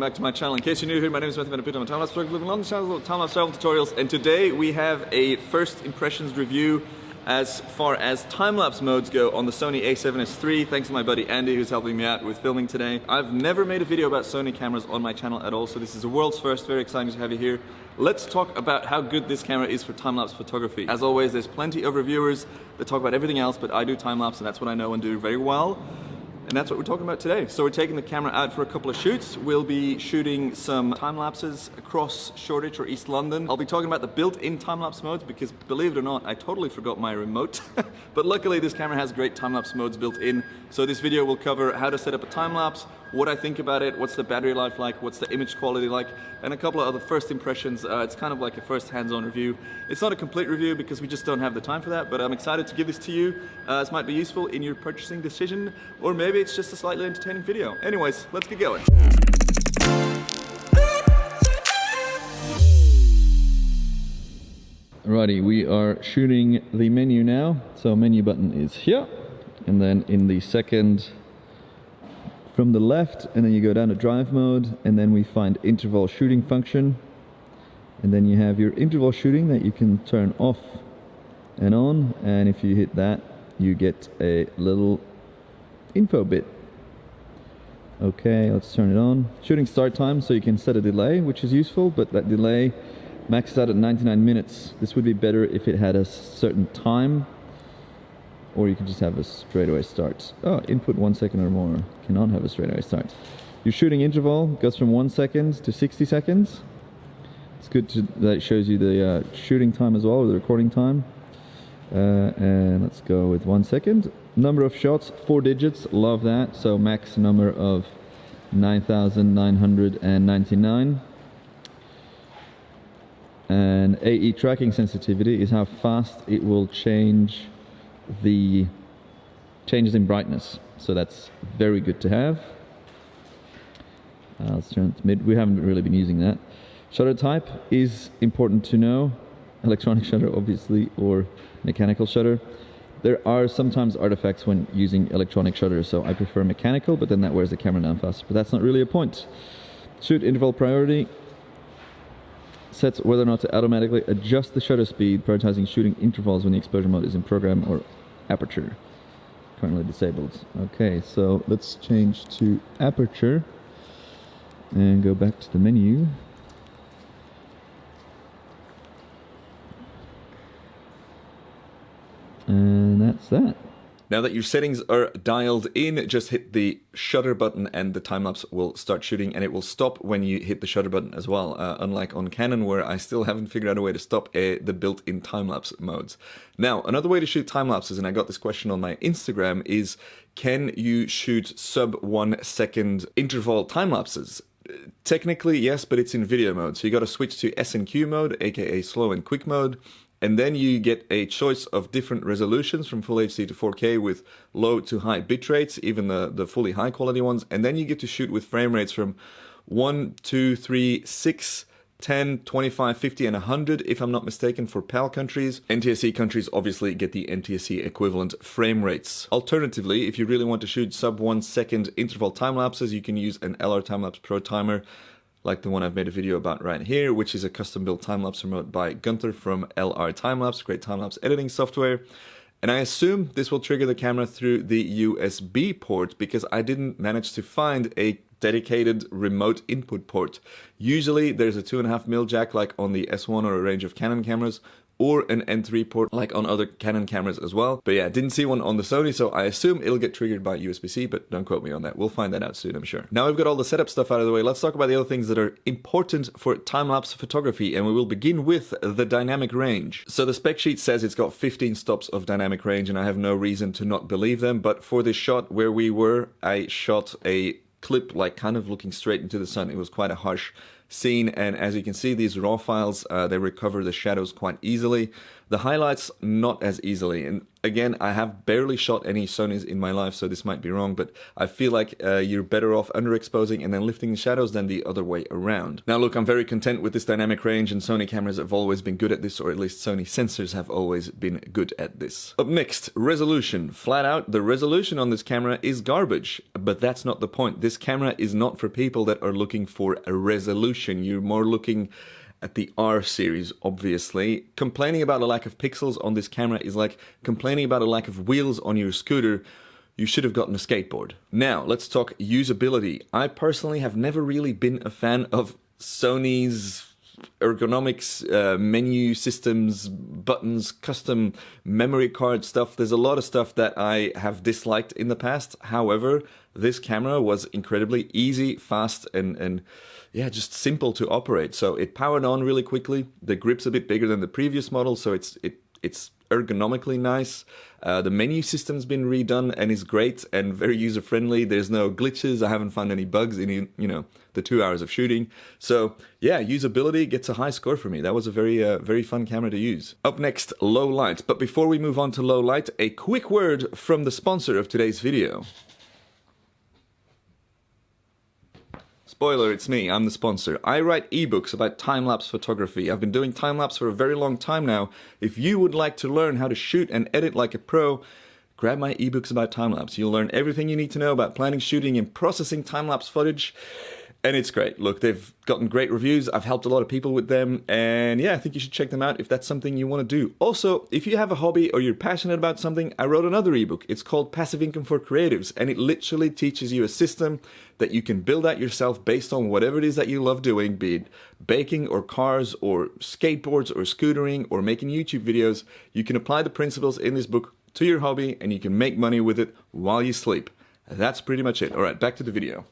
back to my channel. In case you're new here, my name is Matthew Van I'm a time-lapse photographer living on the channel of time-lapse travel tutorials, and today we have a first impressions review as far as time-lapse modes go on the Sony A7S III, thanks to my buddy Andy who's helping me out with filming today. I've never made a video about Sony cameras on my channel at all, so this is a world's first. Very exciting to have you here. Let's talk about how good this camera is for time-lapse photography. As always, there's plenty of reviewers that talk about everything else, but I do time-lapse and that's what I know and do very well. And that's what we're talking about today. So we're taking the camera out for a couple of shoots. We'll be shooting some time-lapses across Shoreditch or East London. I'll be talking about the built-in time-lapse modes because, believe it or not, I totally forgot my remote. But luckily this camera has great time-lapse modes built in. So this video will cover how to set up a time-lapse, what I think about it, what's the battery life like, what's the image quality like, and a couple of other first impressions. It's kind of like a first hands-on review. It's not a complete review because we just don't have the time for that, but I'm excited to give this to you. This might be useful in your purchasing decision, or maybe it's just a slightly entertaining video. Anyways, let's get going. Alrighty, we are shooting the menu now. So menu button is here, and then in the second from the left, and then you go down to drive mode, and then we find interval shooting function, and then you have your interval shooting that you can turn off and on, and if you hit that you get a little info bit. Okay, let's turn it on. Shooting start time, so you can set a delay, which is useful, but that delay maxes out at 99 minutes. This would be better if it had a certain time, or you can just have a straightaway start. Oh, input 1 second or more. Cannot have a straightaway start. Your shooting interval goes from 1 second to 60 seconds. It's good that it shows you the shooting time as well, or the recording time. And let's go with 1 second. Number of shots, 4 digits, love that. So max number of 9,999. And AE tracking sensitivity is how fast it will change the changes in brightness, so that's very good to have. Let's turn it to mid. We haven't really been using that. Shutter type is important to know. Electronic shutter obviously, or mechanical shutter. There are sometimes artifacts when using electronic shutter, so I prefer mechanical, but then that wears the camera down faster, but that's not really a point. Shoot interval priority sets whether or not to automatically adjust the shutter speed, prioritizing shooting intervals when the exposure mode is in program or aperture. Currently disabled. Okay, so let's change to aperture and go back to the menu. And that's that. Now that your settings are dialed in, just hit the shutter button and the time-lapse will start shooting, and it will stop when you hit the shutter button as well, unlike on Canon where I still haven't figured out a way to stop the built-in time-lapse modes. Now, another way to shoot time-lapses, and I got this question on my Instagram, is can you shoot sub 1 second interval time-lapses? Technically, yes, but it's in video mode, so you got to switch to S&Q mode, aka slow and quick mode. And then you get a choice of different resolutions from Full HD to 4K with low to high bit rates, even the fully high quality ones. And then you get to shoot with frame rates from 1, 2, 3, 6, 10, 25, 50, and 100, if I'm not mistaken, for PAL countries. NTSC countries obviously get the NTSC equivalent frame rates. Alternatively, if you really want to shoot sub 1 second interval time lapses, you can use an LR Timelapse Pro timer, like the one I've made a video about right here, which is a custom-built time-lapse remote by Gunther from LR Timelapse, great time-lapse editing software. And I assume this will trigger the camera through the USB port because I didn't manage to find a dedicated remote input port. Usually there's a 2.5mm jack like on the S1 or a range of Canon cameras, or an N3 port like on other Canon cameras as well. But yeah, I didn't see one on the Sony, so I assume it'll get triggered by USB-C, but don't quote me on that. We'll find that out soon, I'm sure. Now we've got all the setup stuff out of the way, let's talk about the other things that are important for time-lapse photography, and we will begin with the dynamic range. So the spec sheet says it's got 15 stops of dynamic range, and I have no reason to not believe them, but for this shot where we were, I shot a clip like kind of looking straight into the sun. It was quite a harsh scene, and as you can see, these raw files, they recover the shadows quite easily. The highlights, not as easily, and Again, I have barely shot any Sonys in my life, so this might be wrong, but I feel like you're better off underexposing and then lifting the shadows than the other way around. Now look, I'm very content with this dynamic range, and Sony cameras have always been good at this, or at least Sony sensors have always been good at this. Up next, resolution. Flat out, the resolution on this camera is garbage, but that's not the point. This camera is not for people that are looking for a resolution. You're more looking at the R series, obviously. Complaining about a lack of pixels on this camera is like complaining about a lack of wheels on your scooter. You should have gotten a skateboard. Now, let's talk usability. I personally have never really been a fan of Sony's ergonomics, menu systems, buttons, custom memory card stuff. There's a lot of stuff that I have disliked in the past. However, this camera was incredibly easy, fast, and yeah, just simple to operate. So it powered on really quickly. The grip's a bit bigger than the previous model, so it's ergonomically nice. The menu system's been redone and is great and very user-friendly. There's no glitches. I haven't found any bugs in, the 2 hours of shooting. So yeah, usability gets a high score for me. That was a very fun camera to use. Up next, low light. But before we move on to low light, a quick word from the sponsor of today's video. Spoiler, it's me, I'm the sponsor. I write ebooks about time-lapse photography. I've been doing time-lapse for a very long time now. If you would like to learn how to shoot and edit like a pro, grab my ebooks about time-lapse. You'll learn everything you need to know about planning, shooting, and processing time-lapse footage. And it's great. Look, they've gotten great reviews. I've helped a lot of people with them. And yeah, I think you should check them out if that's something you want to do. Also, if you have a hobby or you're passionate about something, I wrote another ebook. It's called Passive Income for Creatives. And it literally teaches you a system that you can build out yourself based on whatever it is that you love doing, be it baking or cars or skateboards or scootering or making YouTube videos. You can apply the principles in this book to your hobby and you can make money with it while you sleep. That's pretty much it. All right, back to the video.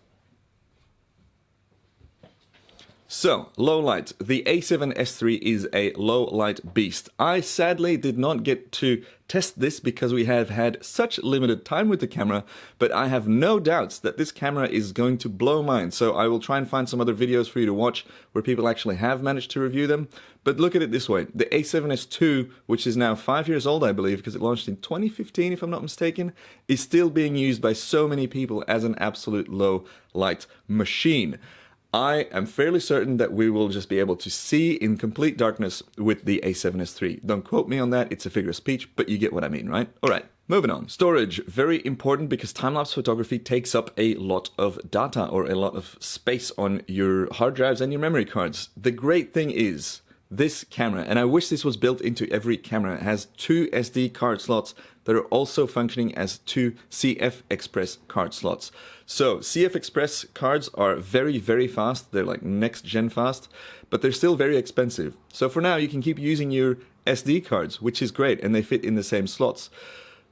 So, low light. The A7S III is a low light beast. I sadly did not get to test this because we have had such limited time with the camera, but I have no doubts that this camera is going to blow mine. So I will try and find some other videos for you to watch where people actually have managed to review them. But look at it this way. The A7S II, which is now 5 years old, I believe, because it launched in 2015, if I'm not mistaken, is still being used by so many people as an absolute low light machine. I am fairly certain that we will just be able to see in complete darkness with the A7S III. Don't quote me on that, it's a figure of speech, but you get what I mean, right? Alright, moving on. Storage, very important because time-lapse photography takes up a lot of data or a lot of space on your hard drives and your memory cards. The great thing is, this camera, and I wish this was built into every camera, has 2 SD card slots that are also functioning as 2 CF Express card slots. So CF Express cards are very fast. They're like next gen fast, but they're still very expensive. So for now, you can keep using your SD cards, which is great, and they fit in the same slots.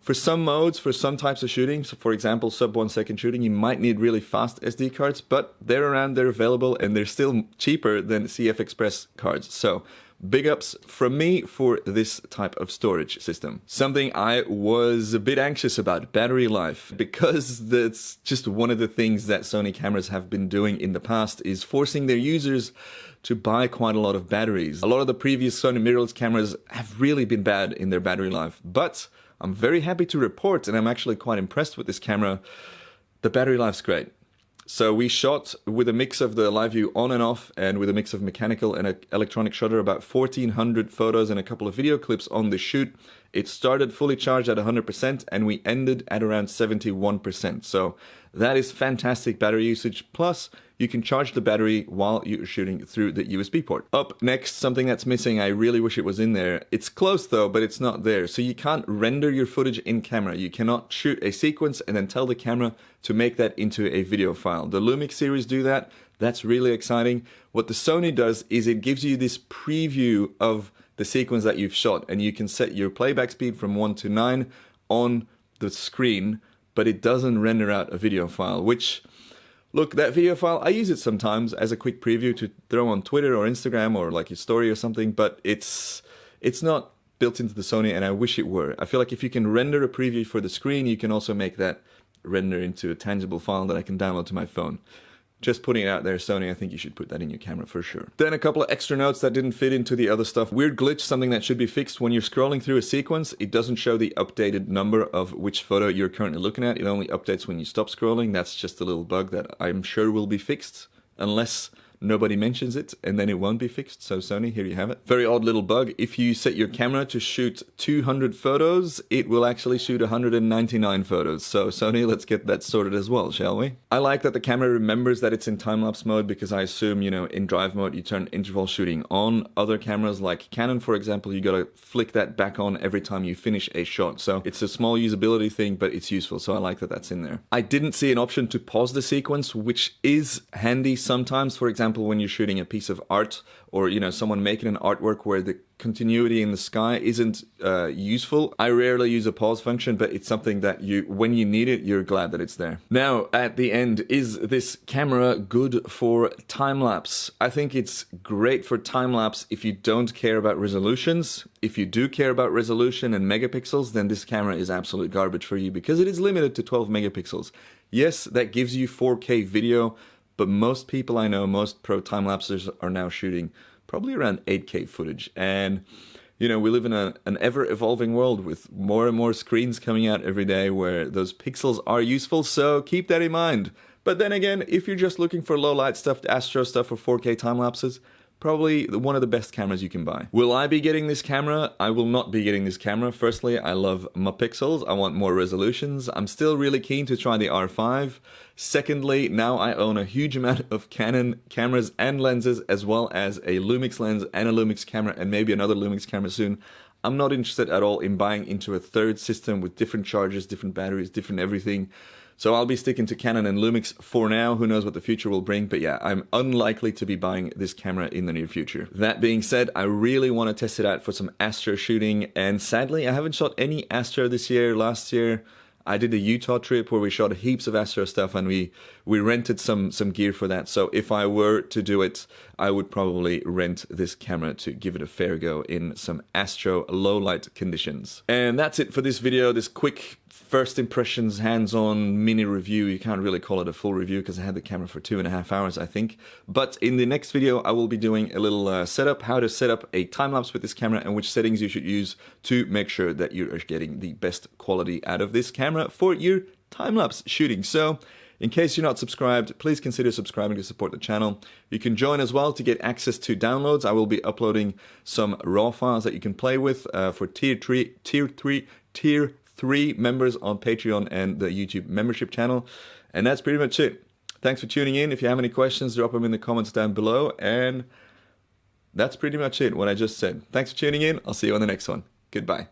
For some modes, for some types of shooting, so for example, sub 1 second shooting, you might need really fast SD cards, but they're around, they're available, and they're still cheaper than CF Express cards. So big ups from me for this type of storage system. Something I was a bit anxious about, battery life, because that's just one of the things that Sony cameras have been doing in the past is forcing their users to buy quite a lot of batteries. A lot of the previous Sony mirrorless cameras have really been bad in their battery life, but I'm very happy to report, and I'm actually quite impressed with this camera, the battery life's great. So we shot with a mix of the live view on and off and with a mix of mechanical and electronic shutter about 1,400 photos and a couple of video clips on the shoot. It started fully charged at 100% and we ended at around 71%. So that is fantastic battery usage. Plus, you can charge the battery while you're shooting through the USB port. Up next, something that's missing, I really wish it was in there. It's close though, but it's not there. So you can't render your footage in camera. You cannot shoot a sequence and then tell the camera to make that into a video file. The Lumix series do that. That's really exciting. What the Sony does is it gives you this preview of the sequence that you've shot, and you can set your playback speed from 1 to 9 on the screen, but it doesn't render out a video file, which, look, that video file, I use it sometimes as a quick preview to throw on Twitter or Instagram or like a story or something, but it's not built into the Sony, and I wish it were. I feel like if you can render a preview for the screen, you can also make that render into a tangible file that I can download to my phone. Just putting it out there, Sony, I think you should put that in your camera for sure. Then a couple of extra notes that didn't fit into the other stuff. Weird glitch, something that should be fixed. When you're scrolling through a sequence, it doesn't show the updated number of which photo you're currently looking at. It only updates when you stop scrolling. That's just a little bug that I'm sure will be fixed, unless nobody mentions it, and then it won't be fixed. So Sony, here you have it. Very odd little bug. If you set your camera to shoot 200 photos, it will actually shoot 199 photos. So Sony, let's get that sorted as well, shall we? I like that the camera remembers that it's in time-lapse mode, because I assume, you know, in drive mode, you turn interval shooting on. Other cameras like Canon, for example, you gotta flick that back on every time you finish a shot. So it's a small usability thing, but it's useful. So I like that that's in there. I didn't see an option to pause the sequence, which is handy sometimes. For example, when you're shooting a piece of art, or, you know, someone making an artwork where the continuity in the sky isn't useful. I rarely use a pause function, but it's something that when you need it, you're glad that it's there. Now, at the end, is this camera good for time-lapse? I think it's great for time-lapse if you don't care about resolutions. If you do care about resolution and megapixels, then this camera is absolute garbage for you, because it is limited to 12 megapixels. Yes, that gives you 4K video, but most people I know, most pro time-lapsers are now shooting probably around 8K footage. And, you know, we live in an ever-evolving world with more and more screens coming out every day where those pixels are useful, so keep that in mind. But then again, if you're just looking for low-light stuff, Astro stuff, or 4K time-lapses, probably one of the best cameras you can buy. Will I be getting this camera? I will not be getting this camera. Firstly, I love my pixels. I want more resolutions. I'm still really keen to try the R5. Secondly, now I own a huge amount of Canon cameras and lenses, as well as a Lumix lens and a Lumix camera, and maybe another Lumix camera soon. I'm not interested at all in buying into a third system with different chargers, different batteries, different everything. So I'll be sticking to Canon and Lumix for now. Who knows what the future will bring, but yeah, I'm unlikely to be buying this camera in the near future. That being said, I really want to test it out for some Astro shooting, and sadly, I haven't shot any Astro this year. Last year, I did a Utah trip where we shot heaps of Astro stuff, and we rented some gear for that. So if I were to do it, I would probably rent this camera to give it a fair go in some Astro low light conditions. And that's it for this video, this quick first impressions, hands-on mini review. You can't really call it a full review because I had the camera for 2.5 hours, I think. But in the next video, I will be doing a little setup, how to set up a time-lapse with this camera and which settings you should use to make sure that you are getting the best quality out of this camera for your time-lapse shooting. So, in case you're not subscribed, please consider subscribing to support the channel. You can join as well to get access to downloads. I will be uploading some RAW files that you can play with for tier 3 members on Patreon and the YouTube membership channel. And that's pretty much it. Thanks for tuning in. If you have any questions, drop them in the comments down below. And that's pretty much it, what I just said. Thanks for tuning in. I'll see you on the next one. Goodbye.